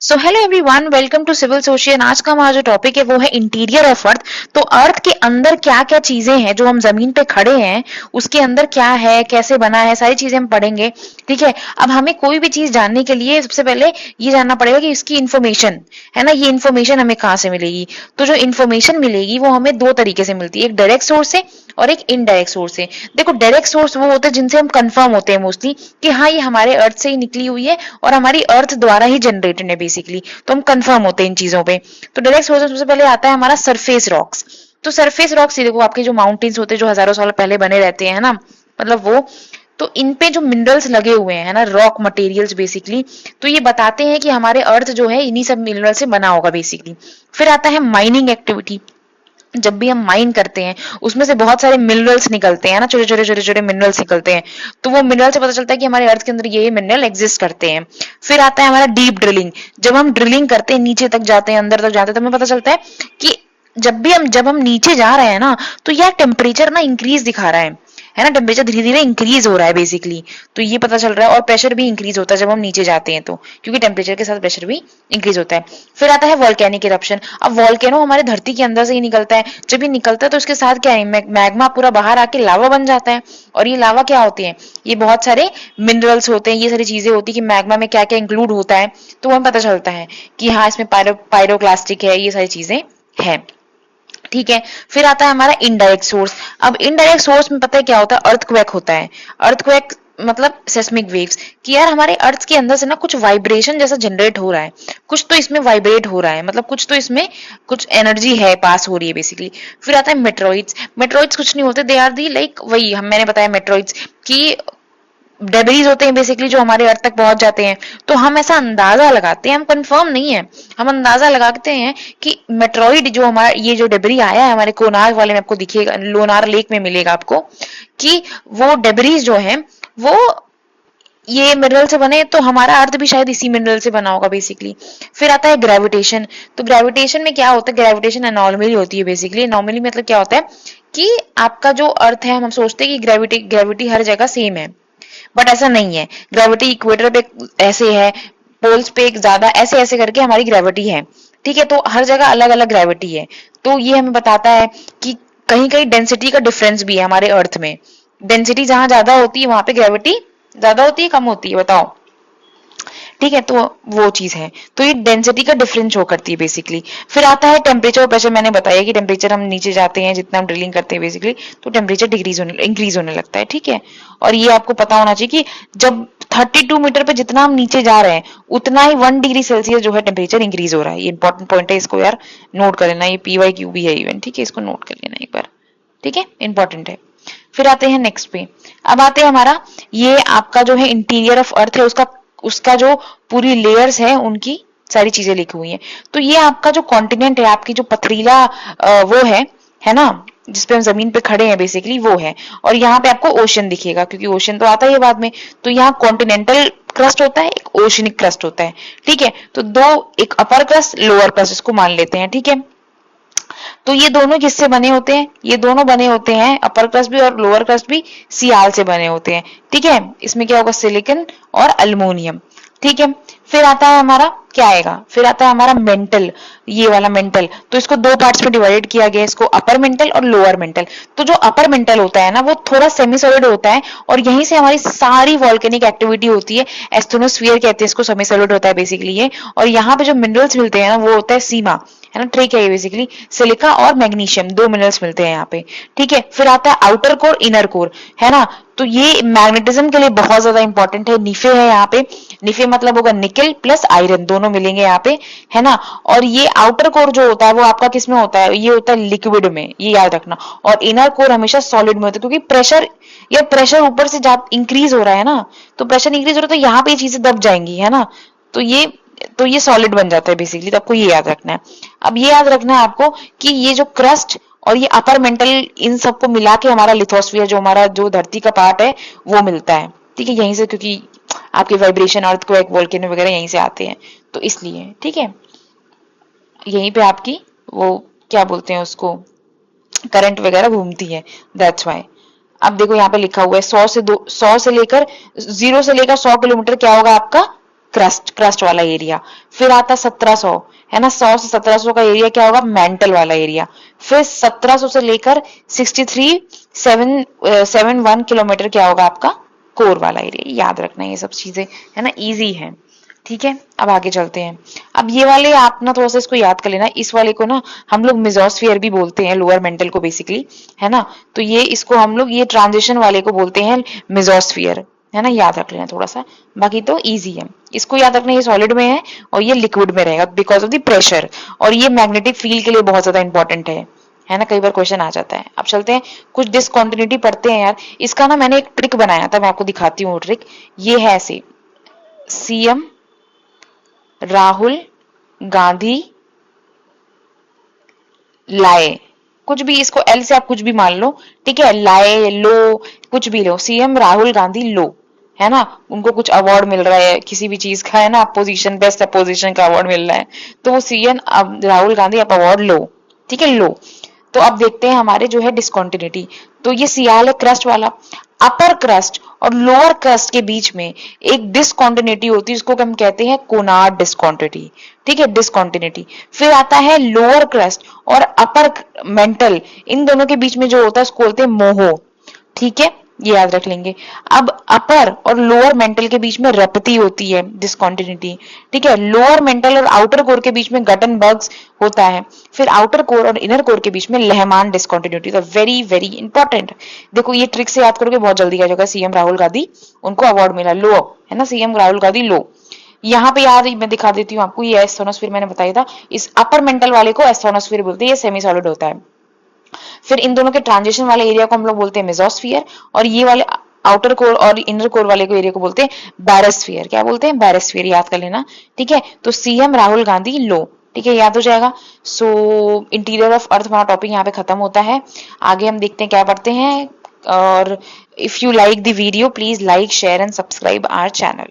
So hello everyone, welcome to civil social. आज का हमारा जो टॉपिक है वो है इंटीरियर ऑफ अर्थ। तो अर्थ के अंदर क्या क्या चीजें हैं जो हम जमीन पे खड़े हैं, उसके अंदर क्या है, कैसे बना है, सारी चीजें हम पढ़ेंगे। ठीक है। अब हमें कोई भी चीज जानने के लिए सबसे पहले ये जानना पड़ेगा कि इसकी इन्फॉर्मेशन है ना, ये इन्फॉर्मेशन हमें कहाँ से मिलेगी। तो जो इन्फॉर्मेशन मिलेगी वो हमें दो तरीके से मिलती है, एक डायरेक्ट सोर्स से और एक इनडायरेक्ट सोर्स से। देखो, डायरेक्ट सोर्स वो होते हैं जिनसे हम कंफर्म होते हैं मोस्टली कि हाँ ये हमारे अर्थ से ही निकली हुई है और हमारी अर्थ द्वारा ही जनरेटेड है बेसिकली, तो हम कंफर्म होते हैं इन चीजों पे। तो डायरेक्ट सोर्स सबसे पहले आता है हमारा सरफेस रॉक्स। तो सरफेस रॉक्स देखो, आपके जो माउंटेन्स होते हैं जो हजारों साल पहले बने रहते हैं ना, मतलब वो, तो इन पे जो मिनरल्स लगे हुए हैं ना, रॉक मटेरियल्स बेसिकली, तो ये बताते हैं कि हमारे अर्थ जो है इन्हीं सब मिनरल से बना होगा बेसिकली। फिर आता है माइनिंग एक्टिविटी। जब भी हम माइन करते हैं उसमें से बहुत सारे मिनरल्स निकलते हैं ना, छोटे छोटे छोटे छोटे मिनरल्स निकलते हैं। तो वो मिनरल से पता चलता है कि हमारे अर्थ के अंदर ये मिनरल एग्जिस्ट करते हैं। फिर आता है हमारा डीप ड्रिलिंग। जब हम ड्रिलिंग करते हैं, नीचे तक जाते हैं, अंदर तक जाते हैं, तो हमें पता चलता है कि जब हम नीचे जा रहे हैं ना, तो यह टेम्परेचर ना इंक्रीज दिखा रहा है ना, टेम्परेचर धीरे धीरे इंक्रीज हो रहा है बेसिकली। तो ये पता चल रहा है, और प्रेशर भी इंक्रीज होता है जब हम नीचे जाते हैं, तो क्योंकि टेम्परेचर के साथ प्रेशर भी इंक्रीज होता है। फिर आता है वॉल्केनिक इरप्शन। अब वॉल्केनो हमारे धरती के अंदर से ही निकलता है। जब ये निकलता है तो उसके साथ क्या है, मैग्मा पूरा बाहर आके लावा बन जाता है। और ये लावा क्या होती है, ये बहुत सारे मिनरल्स होते हैं, ये सारी चीजें होती है कि मैग्मा में क्या क्या इंक्लूड होता है। तो हमें पता चलता है कि हाँ इसमें पायरोक्लास्टिक है, ये सारी चीजें हैं। ठीक है। फिर आता है हमारा इनडायरेक्ट सोर्स। अब इनडायरेक्ट सोर्स में पता है क्या होता है, अर्थक्वेक होता है। अर्थक्वेक मतलब सेस्मिक वेव्स, कि यार हमारे अर्थ के अंदर से ना कुछ वाइब्रेशन जैसा जनरेट हो रहा है, कुछ तो इसमें वाइब्रेट हो रहा है, मतलब कुछ तो इसमें कुछ एनर्जी है, पास हो रही है बेसिकली। फिर आता है मेट्रॉइड्स। मेट्रॉइड्स कुछ नहीं होते, दे आर दी लाइक, वही हम मैंने बताया मेट्रॉइड्स की डेब्रीज होते हैं बेसिकली जो हमारे अर्थ तक पहुंच जाते हैं। तो हम ऐसा अंदाजा लगाते हैं, हम कंफर्म नहीं है, हम अंदाजा लगाते हैं कि मेट्रॉइड जो हमारा ये जो डेबरी आया है हमारे कोनार वाले में, आपको दिखेगा, लोनार लेक में मिलेगा आपको, कि वो डेबरीज जो है वो ये मिनरल से बने, तो हमारा अर्थ भी शायद इसी मिनरल से बना होगा बेसिकली। फिर आता है ग्रेविटेशन। तो ग्रेविटेशन में क्या होता है, ग्रेविटेशन एनॉर्मली होती है बेसिकली। एनॉर्मली मतलब क्या होता है कि आपका जो अर्थ है, हम सोचते हैं कि ग्रेविटी ग्रेविटी हर जगह सेम है, बट ऐसा नहीं है। ग्रेविटी इक्वेटर पे ऐसे है, पोल्स पे ज्यादा ऐसे ऐसे करके हमारी ग्रेविटी है। ठीक है। तो हर जगह अलग अलग ग्रेविटी है। तो ये हमें बताता है कि कहीं कहीं डेंसिटी का डिफरेंस भी है हमारे अर्थ में। डेंसिटी जहां ज्यादा होती है वहां पे ग्रेविटी ज्यादा होती है, कम होती है, बताओ। ठीक है। तो वो चीज है, तो ये डेंसिटी का डिफरेंस शो करती है बेसिकली। फिर आता है टेम्परेचर और प्रेशर। मैंने बताया कि टेम्परेचर, हम नीचे जाते हैं जितना हम ड्रिलिंग करते हैं बेसिकली, तो टेम्परेचर इंक्रीज होने लगता है। ठीक है। और ये आपको पता होना चाहिए कि जब 32 मीटर पे जितना हम नीचे जा रहे हैं, उतना ही 1 डिग्री सेल्सियस जो है टेम्परेचर इंक्रीज हो रहा है। ये इंपॉर्टेंट पॉइंट है, इसको यार नोट कर लेना, ये PYQ भी है इवन। ठीक है, इसको नोट कर लेना एक बार। ठीक है, इंपॉर्टेंट है। फिर आते हैं नेक्स्ट पे। अब आते हैं हमारा, ये आपका जो है इंटीरियर ऑफ अर्थ है, उसका उसका जो पूरी लेयर्स है उनकी सारी चीजें लिखी हुई हैं। तो ये आपका जो कॉन्टिनेंट है, आपकी जो पथरीला वो है ना, जिसपे हम जमीन पे खड़े हैं बेसिकली, वो है। और यहाँ पे आपको ओशन दिखेगा, क्योंकि ओशन तो आता ही है बाद में। तो यहाँ कॉन्टिनेंटल क्रस्ट होता है, एक ओशनिक क्रस्ट होता है। ठीक है। तो दो, एक अपर क्रस्ट, लोअर क्रस्ट, इसको मान लेते हैं। ठीक है। तो ये दोनों किससे बने होते हैं, ये दोनों बने होते हैं, अपर क्रस्ट भी और लोअर क्रस्ट भी सियाल से बने होते हैं। ठीक है। इसमें क्या होगा, सिलिकन और अल्मोनियम। ठीक है। फिर आता है हमारा, क्या आएगा, फिर आता है हमारा मेंटल, ये वाला मेंटल। तो इसको दो पार्ट्स में डिवाइड किया गया है, इसको अपर मेंटल और लोअर मेंटल। तो जो अपर मेंटल होता है ना, वो थोड़ा सेमी सॉलिड होता है, और यहीं से हमारी सारी वॉल्केनिक एक्टिविटी होती है। एस्थेनोस्फीयर कहते हैं इसको, सेमी सॉलिड होता है बेसिकली ये। और यहाँ पे जो मिनरल्स मिलते हैं ना, वो होता है सीमा, है ना, ट्रिक है ये बेसिकली। सिलिका और मैग्नीशियम, दो मिनरल्स मिलते हैं यहाँ पे। ठीक है। फिर आता है आउटर कोर, इनर कोर, है ना। तो ये मैग्नेटिज्म के लिए बहुत ज्यादा इंपॉर्टेंट है। निफे है यहाँ पे, निफे मतलब होगा निकल प्लस आयरन, दोनों मिलेंगे यहाँ पे, है ना। और ये आउटर कोर जो होता है वो आपका किस में होता है, ये होता है लिक्विड में, ये याद रखना। और इनर कोर हमेशा सॉलिड में होता है, क्योंकि प्रेशर, या प्रेशर ऊपर से जब इंक्रीज हो रहा है ना, तो प्रेशर इंक्रीज हो रहा है, तो यहाँ पे ये चीजें दब जाएंगी, है ना। तो ये सॉलिड बन जाता है बेसिकली। तो आपको ये याद रखना है। अब ये याद रखना है आपको कि ये जो क्रस्ट और ये अपर मेंटल, इन सबको मिला के हमारा लिथोस्फीयर, जो हमारा जो धरती का पार्ट है, वो मिलता है। ठीक है, यहीं से, क्योंकि आपके वाइब्रेशन, अर्थक्वेक, वोल्केनो वगैरह यहीं से आते हैं, तो इसलिए। ठीक है, यहीं पे आपकी वो क्या बोलते हैं उसको, करंट वगैरह घूमती है, दैट्स वाई। अब देखो यहाँ पे लिखा हुआ है 100 से 100 से लेकर 0 से लेकर 100 किलोमीटर क्या होगा आपका क्रस्ट वाला एरिया। फिर आता 1700, है ना, 100 से 1700 का एरिया क्या होगा, मेंटल वाला एरिया। फिर 1700 से लेकर 6371 किलोमीटर क्या होगा आपका, कोर वाला एरिया। याद रखना ये सब चीजें, है ना, इजी है। ठीक है, अब आगे चलते हैं। अब ये वाले आप ना थोड़ा सा इसको याद कर लेना। इस वाले को ना हम लोग मेसोस्फीयर भी बोलते हैं, लोअर मेंटल को बेसिकली, है ना। तो ये इसको हम लोग ये ट्रांजिशन वाले को बोलते हैं मेसोस्फीयर, है ना, याद रख लेना थोड़ा सा। बाकी तो इजी है, इसको याद रखना, ये सॉलिड में है और ये लिक्विड में रहेगा बिकॉज ऑफ द प्रेशर, और ये मैग्नेटिक फील्ड के लिए बहुत ज्यादा इंपॉर्टेंट है ना, कई बार क्वेश्चन आ जाता है। अब चलते हैं, कुछ डिसकंटिन्यूटी पढ़ते हैं यार। इसका ना मैंने एक ट्रिक बनाया था, मैं आपको दिखाती हूँ ट्रिक। ये है ऐसे, सीएम राहुल गांधी लाए, कुछ भी, इसको एल से आप कुछ भी मान लो, ठीक है, लाए लो, कुछ भी लो, सीएम राहुल गांधी लो, है ना, उनको कुछ अवार्ड मिल रहा है किसी भी चीज का, है ना, अपोजिशन, बेस्ट अपोजिशन का अवार्ड मिल रहा है, तो वो सीएम अब राहुल गांधी आप अवार्ड लो, ठीक है, लो। तो अब देखते हैं हमारे जो है डिस्कंटिन्यूटी। तो ये सियाल है क्रस्ट वाला, अपर क्रस्ट और लोअर क्रस्ट के बीच में एक डिस्कंटिन्यूटी होती है, इसको हम कहते हैं कोनार्ड डिस्कंटिन्यूटी, ठीक है, डिस्कंटिन्यूटी। फिर आता है लोअर क्रस्ट और अपर मेंटल, इन दोनों के बीच में जो होता है उसको बोलते हैं मोहो, ठीक है, ये याद रख लेंगे। अब अपर और लोअर मेंटल के बीच में रपती होती है, डिस्कंटिन्यूटी, ठीक है। लोअर मेंटल और आउटर कोर के बीच में गटनबर्ग्स होता है। फिर आउटर कोर और इनर कोर के बीच में लेहमान डिस्कंटिन्यूटी। तो वेरी वेरी इंपॉर्टेंट, देखो ये ट्रिक से याद करोगे बहुत जल्दी आ जाएगा। सीएम राहुल गांधी, उनको अवार्ड मिला, लो, है ना, सीएम राहुल गांधी लो। यहाँ पे याद मैं दिखा देती हूँ आपको, ये एस्थोनोस्फीयर मैंने बताया था, इस अपर मेंटल वाले को एस्थोनोस्फीयर बोलते हैं, ये सेमी सॉलिड होता है। फिर इन दोनों के ट्रांजिशन वाले एरिया को हम लोग बोलते हैं मेसोस्फीयर, और ये वाले आउटर कोर और इनर कोर वाले को एरिया को बोलते हैं बैरोस्फीयर। क्या बोलते हैं, बैरोस्फीयर, याद कर लेना, ठीक है। तो सीएम राहुल गांधी लो, ठीक है, याद हो जाएगा। सो इंटीरियर ऑफ अर्थ हमारा टॉपिक यहाँ पे खत्म होता है। आगे हम देखते हैं क्या पढ़ते हैं। और if you like the video, please like, share and subscribe our channel.